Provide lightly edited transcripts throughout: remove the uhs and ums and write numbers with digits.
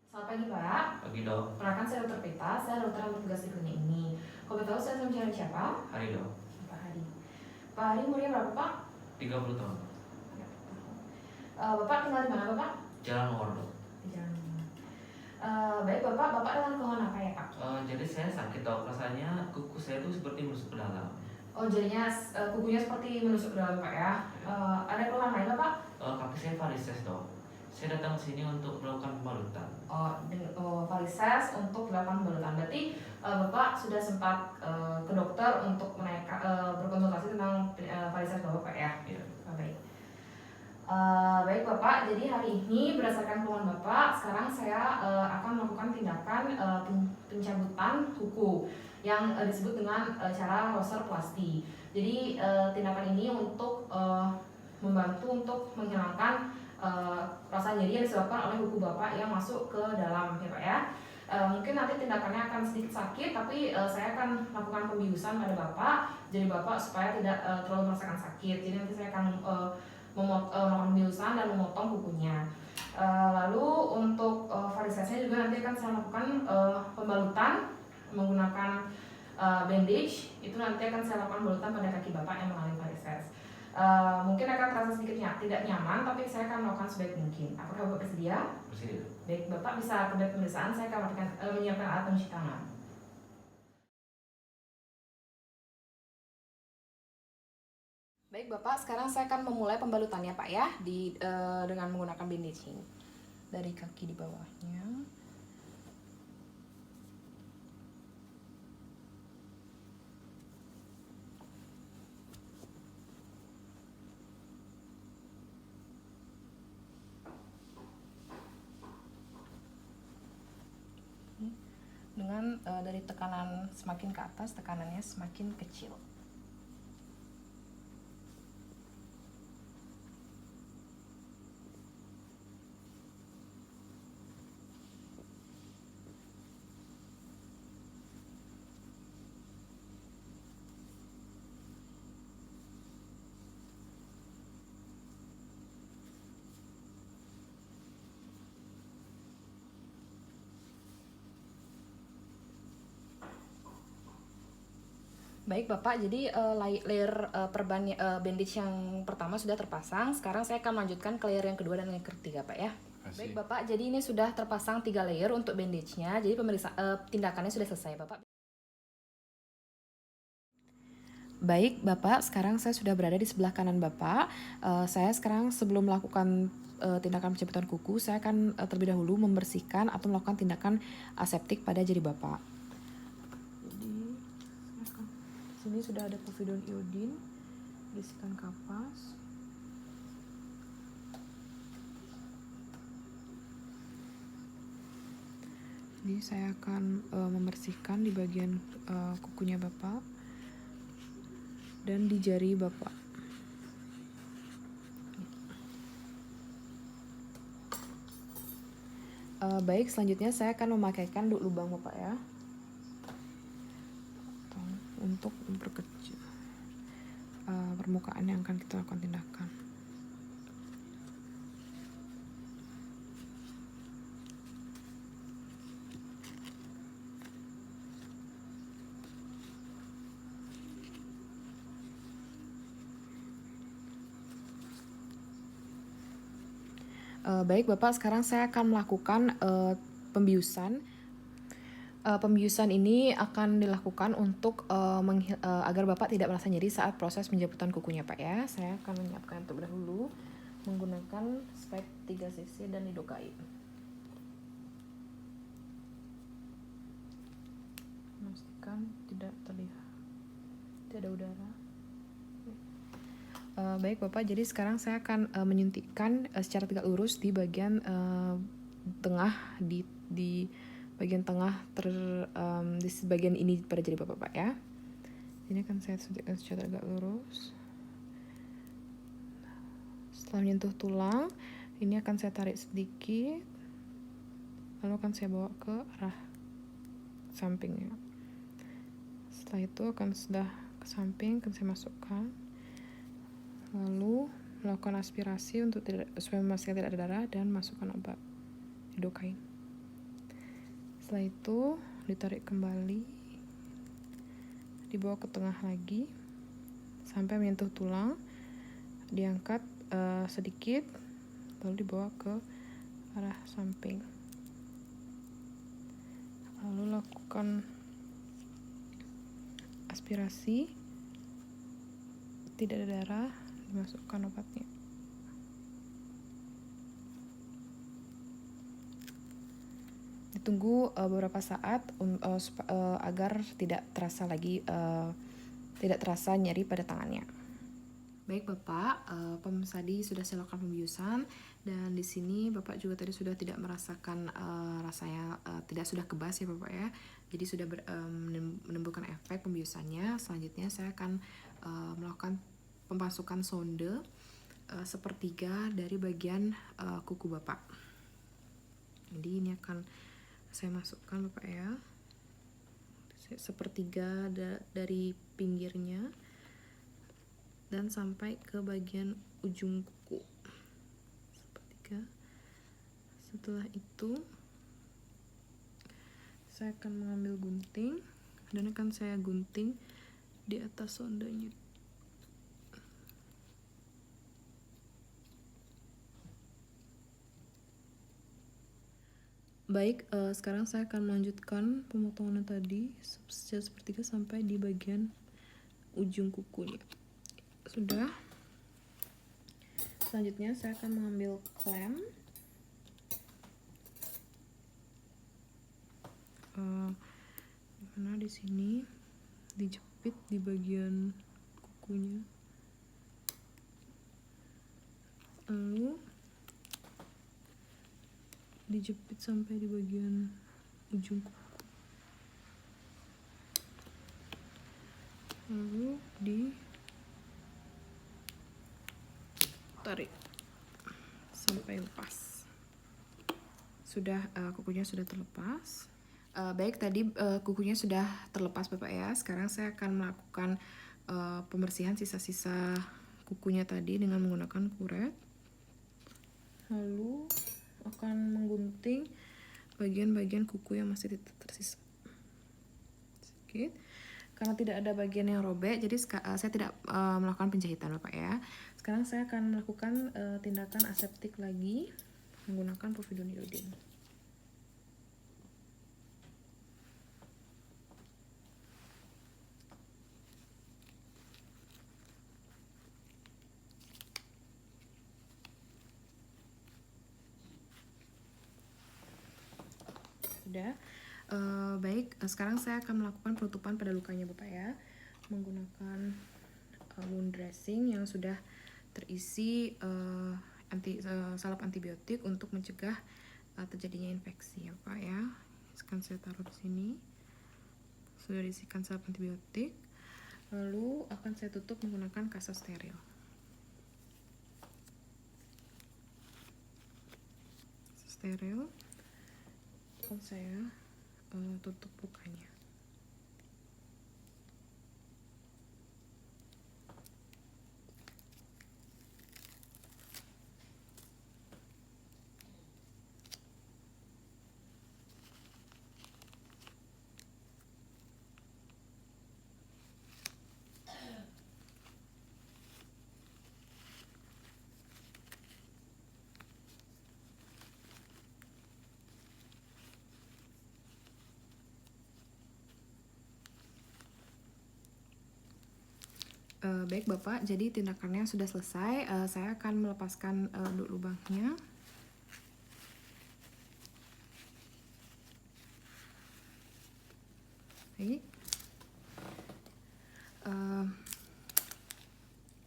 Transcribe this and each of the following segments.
Selamat pagi Pak. Pagi dok. Perkenalkan saya Dr. Pita, saya dokter yang bertugas di klinik ini. Kalau tahu saya sedang mencari siapa? Hari dok. Pak Hari. Pak Hari umurnya berapa Pak? 30 tahun. Bapak tinggal di mana Bapak? Jalan Mawar dok. Di Jalan Mawar. Baik Bapak dengan keluhan apa ya Pak? Jadi saya sakit dok, rasanya kuku saya tuh seperti menusuk ke dalam. Oh jadinya kukunya seperti menusuk ke dalam Pak ya? Ada keluhan lain Bapak? Kaki saya varises dok. Saya datang ke sini untuk melakukan pembalutan. Varises untuk dilakukan pembalutan. Berarti Bapak sudah sempat ke dokter untuk berkonsultasi tentang varises Bapak ya? Iya. Baik. Baik Bapak, jadi hari ini berdasarkan keluhan Bapak, sekarang saya akan melakukan tindakan pencabutan kuku yang disebut dengan cara roserplasti. Jadi tindakan ini untuk membantu untuk menghilangkan rasa nyeri yang disebabkan oleh kuku Bapak yang masuk ke dalam ya Pak ya. Mungkin nanti tindakannya akan sedikit sakit, tapi saya akan melakukan pembiusan pada Bapak, jadi Bapak supaya tidak terlalu merasakan sakit. Jadi nanti saya akan melakukan pembiusan dan memotong kukunya. Lalu untuk varisesnya juga nanti akan saya lakukan pembalutan menggunakan bandage. Itu nanti akan saya lakukan pembalutan pada kaki Bapak yang mengalami varises. Mungkin akan terasa sedikit tidak nyaman, tapi saya akan melakukan sebaik mungkin. Apakah Bapak bersedia? Bersedia. Baik, Bapak bisa ke pemeriksaan. Saya akan menyiapkan alat pencuci tangan. Baik Bapak, sekarang saya akan memulai pembalutannya Pak ya, dengan menggunakan bandage ini. Dari kaki di bawahnya. Dengan dari tekanan semakin ke atas, tekanannya semakin kecil. Baik Bapak, jadi layer bandage yang pertama sudah terpasang. Sekarang saya akan melanjutkan ke layer yang kedua dan yang ketiga Pak ya. Baik Bapak, jadi ini sudah terpasang 3 layer untuk bandage-nya. Jadi tindakannya sudah selesai Bapak. Baik Bapak, sekarang saya sudah berada di sebelah kanan Bapak. Saya sekarang sebelum melakukan tindakan pencabutan kuku, saya akan terlebih dahulu membersihkan atau melakukan tindakan aseptik pada jari Bapak. Sini sudah ada povidone iodin, berisikan kapas. Ini saya akan membersihkan di bagian kukunya Bapak dan di jari Bapak. Baik, selanjutnya saya akan memakaikan lubang Bapak ya, untuk memperkecil permukaan yang akan kita lakukan tindakan. Baik Bapak, sekarang saya akan melakukan pembiusan. Pembiusan ini akan dilakukan untuk agar Bapak tidak merasa nyeri saat proses pencabutan kukunya Pak ya. Saya akan menyiapkan terlebih dahulu menggunakan spek 3 cc dan lidocaine. Memastikan tidak terlihat, tidak ada udara. Baik Bapak, jadi sekarang saya akan menyuntikkan secara tegak lurus di bagian tengah, di bagian tengah di bagian ini pada jari Bapak ya. Ini akan saya suntikkan secara tegak lurus. Setelah menyentuh tulang, ini akan saya tarik sedikit, lalu akan saya bawa ke arah sampingnya. Setelah itu akan sudah ke samping, akan saya masukkan, lalu melakukan aspirasi supaya memastikan tidak ada darah dan masukkan obat lidocaine. Setelah itu ditarik kembali, dibawa ke tengah lagi sampai menyentuh tulang, diangkat sedikit, lalu dibawa ke arah samping. Lalu lakukan aspirasi, tidak ada darah, dimasukkan obatnya. Ditunggu beberapa saat agar tidak terasa nyeri pada tangannya. Baik Bapak, tadi sudah saya lakukan pembiusan, dan di sini Bapak juga tadi sudah tidak merasakan rasanya sudah kebas ya Bapak ya. Jadi sudah menimbulkan efek pembiusannya. Selanjutnya saya akan melakukan pemasukan sonde sepertiga dari bagian kuku Bapak. Jadi ini akan saya masukkan Bapak ya, sepertiga dari pinggirnya dan sampai ke bagian ujung kuku, sepertiga. Setelah itu saya akan mengambil gunting dan akan saya gunting di atas sondanya. Baik, sekarang saya akan melanjutkan pemotongan tadi sepertiga sampai di bagian ujung kukunya. Sudah. Selanjutnya saya akan mengambil klem. Dimana di sini dijepit di bagian kukunya. Lalu dijepit sampai di bagian ujung kuku. Lalu ditarik sampai lepas. Sudah, kukunya sudah terlepas. Baik, tadi kukunya sudah terlepas Bapak ya. Sekarang saya akan melakukan pembersihan sisa-sisa kukunya tadi dengan menggunakan kuret. Lalu akan menggunting bagian-bagian kuku yang masih tersisa sedikit. Karena tidak ada bagian yang robek, jadi saya tidak melakukan penjahitan Bapak ya. Sekarang saya akan melakukan tindakan aseptik lagi menggunakan povidone iodine. Sudah. Baik, sekarang saya akan melakukan penutupan pada lukanya Bapak ya, menggunakan wound dressing yang sudah terisi salep antibiotik untuk mencegah terjadinya infeksi ya Pak ya. Sekarang saya taruh di sini. Sudah diisikan salep antibiotik. Lalu akan saya tutup menggunakan kasa steril. Steril. Akan saya tutup lukanya. Baik Bapak, jadi tindakannya sudah selesai. Saya akan melepaskan lubangnya. Baik.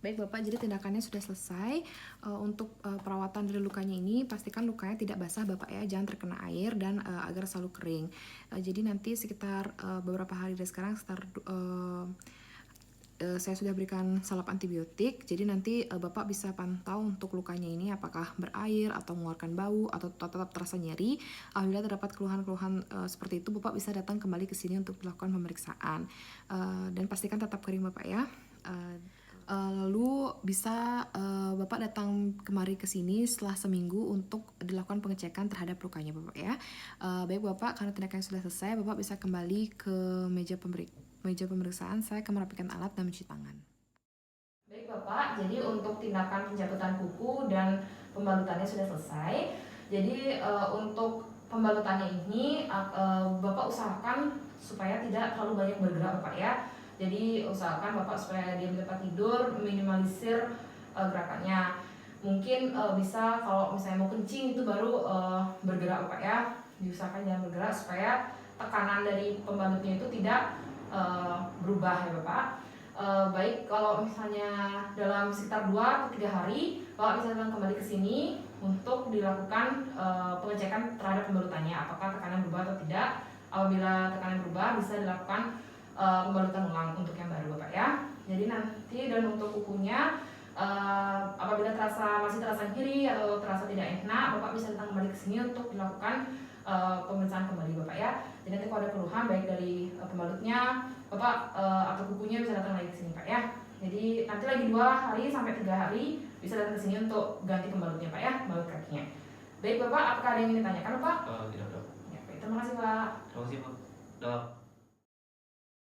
Baik Bapak, jadi tindakannya sudah selesai. Untuk perawatan dari lukanya ini, pastikan lukanya tidak basah Bapak ya, jangan terkena air dan agar selalu kering. Jadi nanti sekitar beberapa hari dari sekarang, saya sudah berikan salep antibiotik, jadi nanti Bapak bisa pantau untuk lukanya ini apakah berair atau mengeluarkan bau atau tetap terasa nyeri. Apabila terdapat keluhan-keluhan seperti itu, Bapak bisa datang kembali ke sini untuk melakukan pemeriksaan. Dan pastikan tetap kering Bapak ya. Lalu bisa Bapak datang kemari ke sini setelah seminggu untuk dilakukan pengecekan terhadap lukanya Bapak ya. Baik Bapak, karena tindakan sudah selesai, Bapak bisa kembali ke meja pemeriksaan. Saya akan merapikan alat dan mencuci tangan. Baik Bapak, jadi untuk tindakan pencabutan kuku dan pembalutannya sudah selesai. Jadi untuk pembalutannya ini Bapak usahakan supaya tidak terlalu banyak bergerak Bapak ya. Jadi usahakan Bapak supaya dia dapat tidur, minimalisir gerakannya. Mungkin bisa kalau misalnya mau kencing itu baru bergerak Bapak ya. Diusahakan jangan bergerak supaya tekanan dari pembalutnya itu tidak berubah ya Bapak. Baik, kalau misalnya dalam sekitar 2 atau 3 hari Bapak bisa datang kembali ke sini untuk dilakukan pengecekan terhadap pembalutannya, apakah tekanan berubah atau tidak. Apabila tekanan berubah bisa dilakukan pembalutan ulang untuk yang baru Bapak ya. Jadi nanti dan untuk kukunya apabila masih terasa nyeri atau terasa tidak enak, Bapak bisa datang kembali ke sini untuk dilakukan pemeriksaan kembali Bapak ya. Jadi nanti kalau ada keluhan baik dari pembalutnya Bapak atau kukunya bisa datang lagi ke sini Pak ya. Jadi nanti lagi 2 hari sampai 3 hari bisa datang ke sini untuk ganti pembalutnya Pak ya, balut kakinya. Baik Bapak, apakah ada yang ingin ditanyakan Bapak? Tidak dok. Ya, baik, terima kasih Pak. Terima kasih dok.